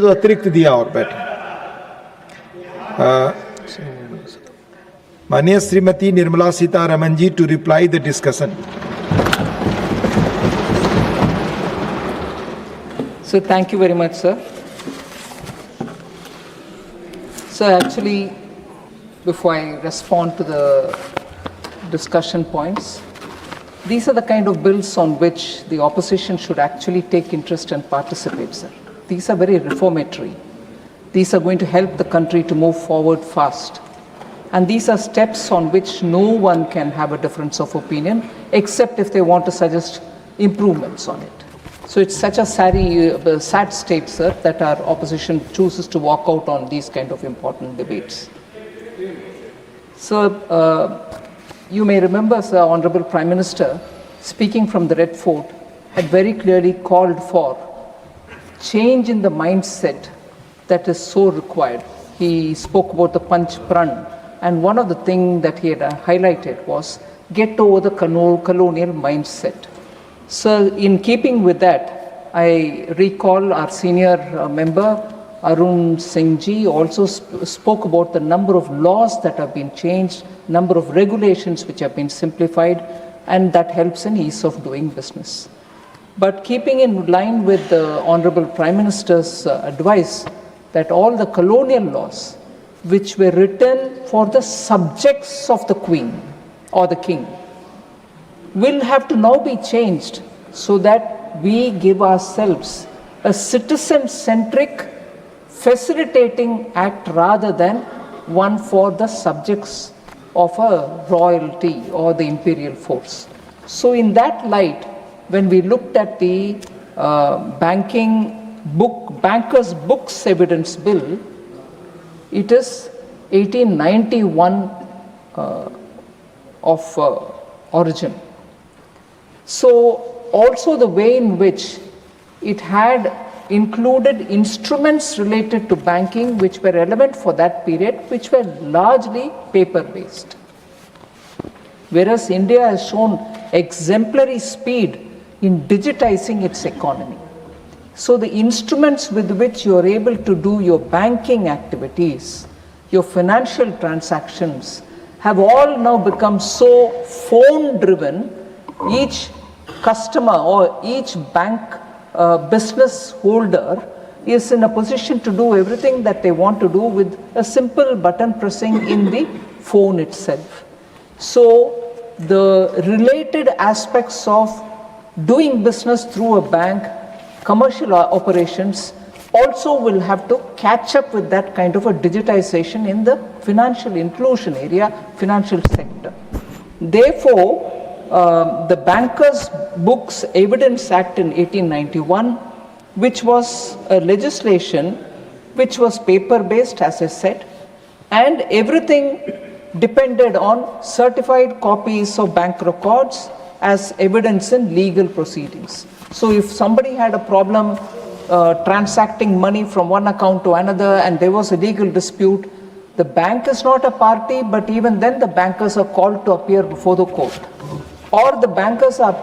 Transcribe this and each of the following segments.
तो अतिरिक्त दिया और बैठे। माननीय श्रीमती निर्मला सीतारमन जी to reply the discussion. So thank you very much, sir. So actually, before I respond to the discussion points, these are the kind of bills on which the opposition should actually take interest and participate, sir. These are very reformatory. These are going to help the country to move forward fast. And these are steps on which no one can have a difference of opinion, except if they want to suggest improvements on it. So it's such a sad state, sir, that our opposition chooses to walk out on these kind of important debates. So you may remember, sir, Honorable Prime Minister, speaking from the Red Fort, had very clearly called for change in the mindset that is so required. He spoke about the Panch Pran, and one of the things that he had highlighted was get over the colonial mindset. So in keeping with that, I recall our senior member, Arun Singh Ji, also spoke about the number of laws that have been changed, number of regulations which have been simplified, and that helps in ease of doing business. But keeping in line with the Honorable Prime Minister's advice that all the colonial laws which were written for the subjects of the Queen or the King will have to now be changed so that we give ourselves a citizen-centric facilitating act rather than one for the subjects of a royalty or the imperial force. So in that light, when we looked at the Bankers' Books Evidence Bill, it is 1891 of origin. So also the way in which it had included instruments related to banking which were relevant for that period, which were largely paper-based. Whereas India has shown exemplary speed in digitizing its economy. So the instruments with which you are able to do your banking activities, your financial transactions, have all now become so phone-driven. Each customer or each bank business holder is in a position to do everything that they want to do with a simple button pressing in the phone itself. So the related aspects of doing business through a bank, commercial operations, also will have to catch up with that kind of a digitization in the financial inclusion area, financial sector. Therefore, the Bankers' Books Evidence Act in 1891, which was a legislation which was paper-based, as I said, and everything depended on certified copies of bank records as evidence in legal proceedings. So if somebody had a problem transacting money from one account to another and there was a legal dispute, the bank is not a party, but even then the bankers are called to appear before the court. Or the bankers are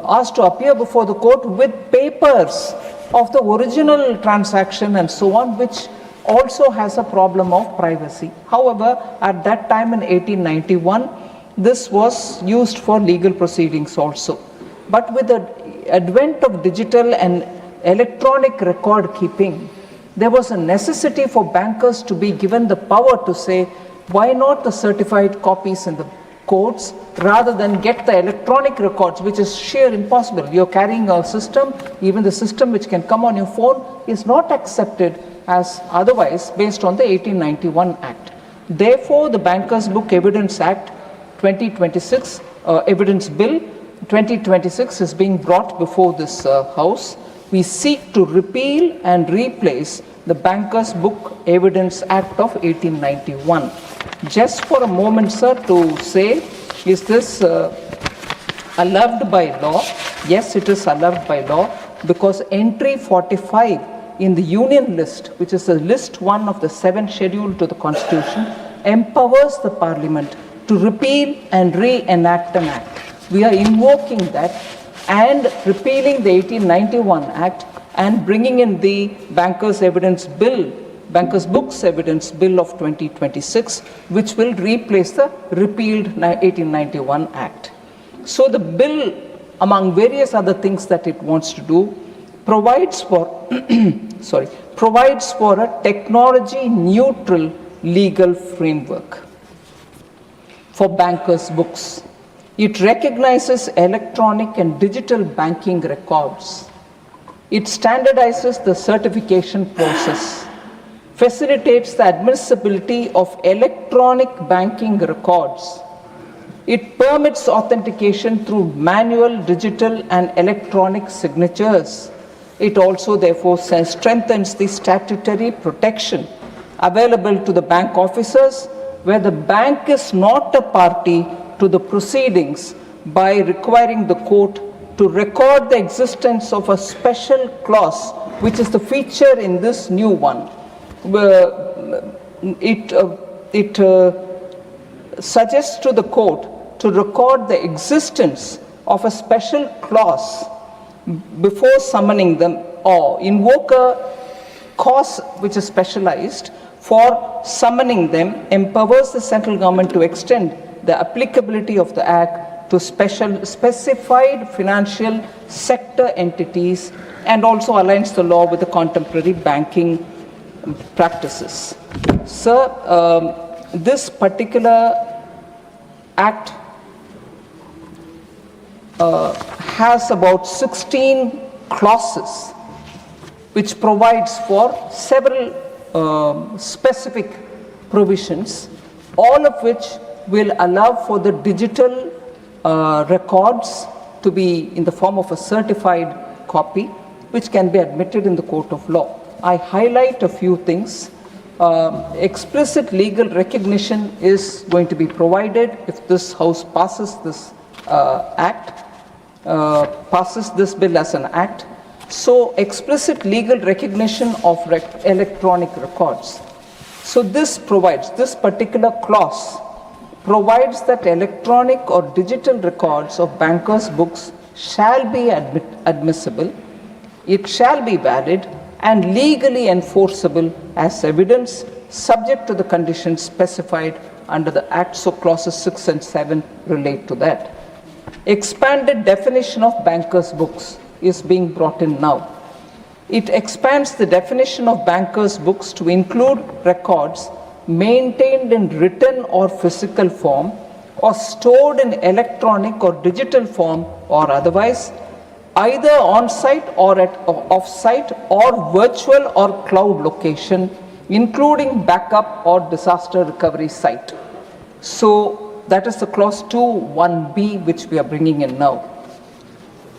asked to appear before the court with papers of the original transaction and so on, which also has a problem of privacy. However, at that time in 1891, this was used for legal proceedings also. But with the advent of digital and electronic record keeping, there was a necessity for bankers to be given the power to say, why not the certified copies in the courts rather than get the electronic records, which is sheer impossible. You're carrying a system, even the system which can come on your phone is not accepted as otherwise based on the 1891 Act. Therefore, the Bankers' Book Evidence Act 2026, Evidence Bill 2026 is being brought before this House. We seek to repeal and replace the Bankers' Book Evidence Act of 1891. Just for a moment, sir, to say, is this allowed by law? Yes, it is allowed by law, because entry 45 in the Union List, which is the list 1 of the 7th schedule to the Constitution, empowers the Parliament to repeal and re-enact an act. We are invoking that, and repealing the 1891 Act and bringing in the Bankers' Books Evidence Bill of 2026, which will replace the repealed 1891 Act. So the bill, among various other things that it wants to do, provides for a technology-neutral legal framework for bankers' books. It recognizes electronic and digital banking records. It standardizes the certification process, facilitates the admissibility of electronic banking records. It permits authentication through manual, digital, and electronic signatures. It also, therefore, strengthens the statutory protection available to the bank officers where the bank is not a party to the proceedings by requiring the court to record the existence of a special clause, which is the feature in this new one. It suggests to the court to record the existence of a special clause before summoning them, or invoke a cause which is specialized for summoning them, empowers the central government to extend the applicability of the Act to specified financial sector entities, and also aligns the law with the contemporary banking practices. Sir, this particular Act has about 16 clauses which provides for several specific provisions, all of which will allow for the digital records to be in the form of a certified copy, which can be admitted in the court of law. I highlight a few things. Explicit legal recognition is going to be provided if this House passes this passes this bill as an act. So explicit legal recognition of electronic records. So this particular clause provides that electronic or digital records of bankers' books shall be admissible, it shall be valid and legally enforceable as evidence, subject to the conditions specified under the Act. So clauses 6 and 7 relate to that. Expanded definition of bankers' books is being brought in now. It expands the definition of bankers' books to include records maintained in written or physical form, or stored in electronic or digital form, or otherwise, either on-site or at off-site or virtual or cloud location, including backup or disaster recovery site. So that is the clause 2(1)(b) which we are bringing in now.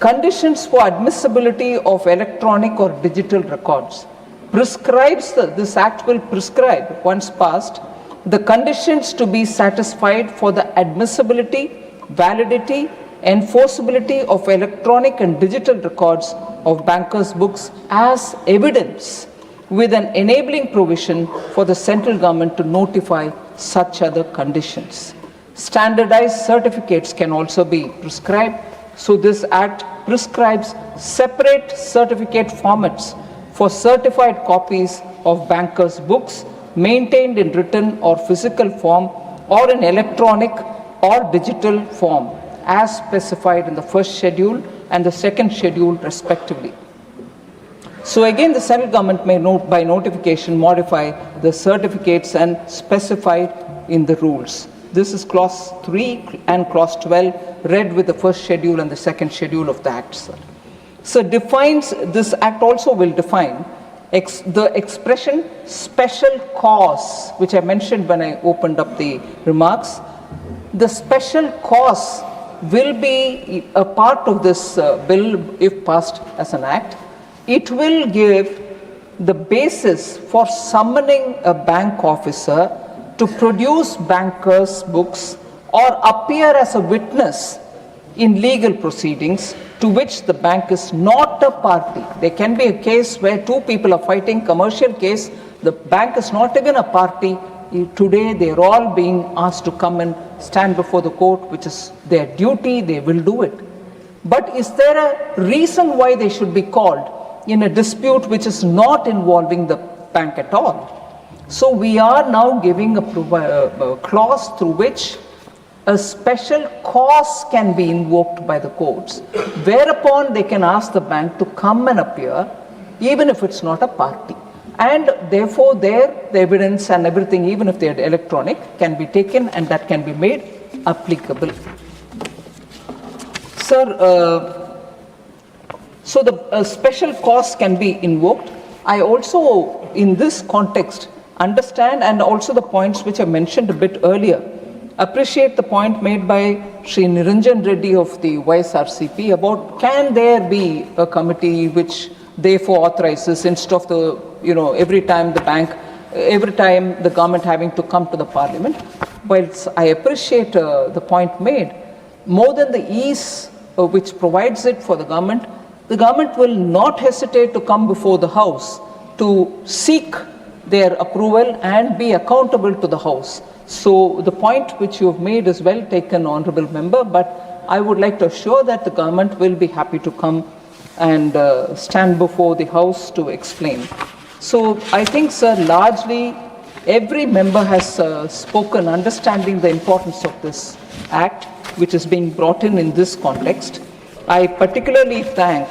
Conditions for admissibility of electronic or digital records. This Act will prescribe, once passed, the conditions to be satisfied for the admissibility, validity, enforceability of electronic and digital records of bankers' books as evidence, with an enabling provision for the central government to notify such other conditions. Standardized certificates can also be prescribed. So this Act prescribes separate certificate formats for certified copies of bankers' books maintained in written or physical form, or in electronic or digital form, as specified in the first schedule and the second schedule respectively. So again, the central government may by notification modify the certificates and specify in the rules. This is clause 3 and clause 12 read with the first schedule and the second schedule of the Act, sir. So this Act also will define the expression special cause, which I mentioned when I opened up the remarks. The special cause will be a part of this bill if passed as an act. It will give the basis for summoning a bank officer to produce bankers' books or appear as a witness in legal proceedings to which the bank is not a party. There can be a case where two people are fighting, commercial case, the bank is not even a party. Today they are all being asked to come and stand before the court, which is their duty, they will do it. But is there a reason why they should be called? in a dispute which is not involving the bank at all. So we are now giving a clause through which a special cause can be invoked by the courts, whereupon they can ask the bank to come and appear, even if it's not a party. And therefore, the evidence and everything, even if they are electronic, can be taken and that can be made applicable. Sir, so the special cause can be invoked. I also, in this context, understand, and also the points which I mentioned a bit earlier, appreciate the point made by Sri Niranjan Reddy of the YSRCP about can there be a committee which therefore authorizes instead of the, every time the government having to come to the parliament. Whilst I appreciate the point made, more than the ease which provides it for the government will not hesitate to come before the House to seek their approval and be accountable to the House. So the point which you have made is well taken, Honourable Member, but I would like to assure that the government will be happy to come and stand before the House to explain. So I think, sir, largely every member has spoken, understanding the importance of this Act, which is being brought in this context. I particularly thank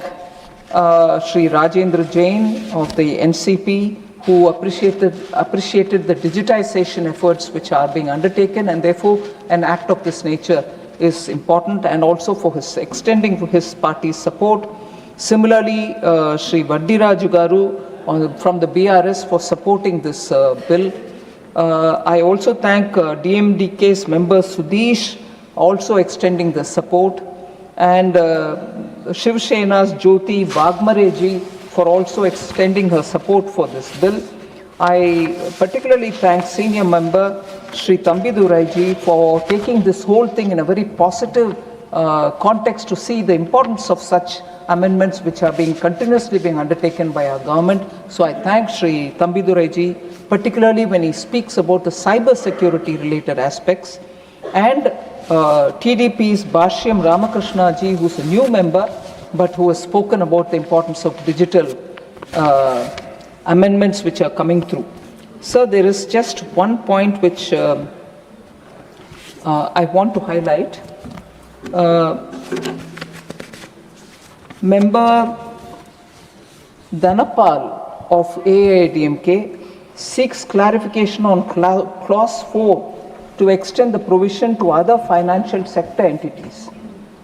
Sri Rajendra Jain of the NCP, who appreciated the digitization efforts which are being undertaken, and therefore an act of this nature is important, and also for his extending his party's support. Similarly, Sri Vaddiraju Garu from the BRS for supporting this bill. I also thank DMDK's member Sudesh also extending the support, and Shiv Sena's Jyoti Vagmareji for also extending her support for this bill. I particularly thank senior member Sri Thambiduraiji for taking this whole thing in a very positive context to see the importance of such amendments which are continuously being undertaken by our government. So I thank Sri Thambiduraiji, particularly when he speaks about the cyber security related aspects, and TDP's Bhashyam Ramakrishna ji, who's a new member, but who has spoken about the importance of digital amendments which are coming through. Sir, there is just one point which I want to highlight. Member Dhanapal of AIADMK seeks clarification on clause 4 to extend the provision to other financial sector entities.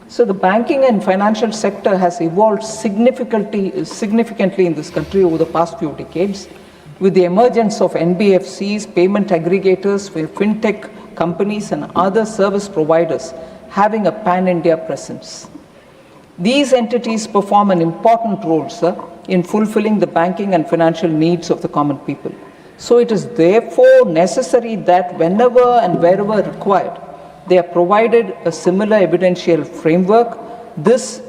So the banking and financial sector has evolved significantly in this country over the past few decades, with the emergence of NBFCs, payment aggregators, fintech companies and other service providers having a pan-India presence. These entities perform an important role, sir, in fulfilling the banking and financial needs of the common people. So it is therefore necessary that whenever and wherever required, they are provided a similar evidential framework. This,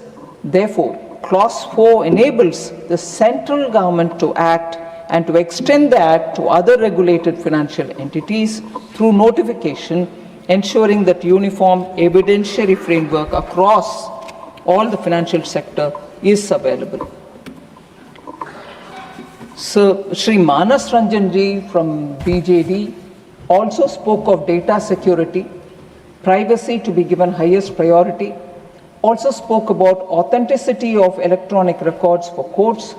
therefore, clause 4 enables the central government to act and to extend the act to other regulated financial entities through notification, ensuring that uniform evidentiary framework across all the financial sector is available. So, Sri Manas Ranjan ji from BJD also spoke of data security, privacy to be given highest priority, also spoke about authenticity of electronic records for courts,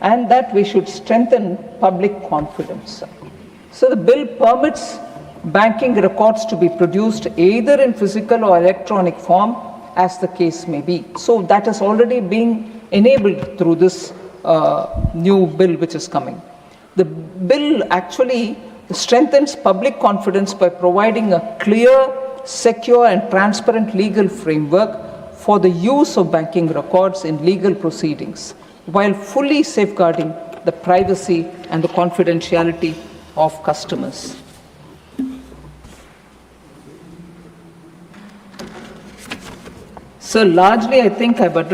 and that we should strengthen public confidence. So the bill permits banking records to be produced either in physical or electronic form as the case may be. So that is already being enabled through this new bill which is coming. The bill actually strengthens public confidence by providing a clear, secure and transparent legal framework for the use of banking records in legal proceedings, while fully safeguarding the privacy and the confidentiality of customers. So largely I think I've addressed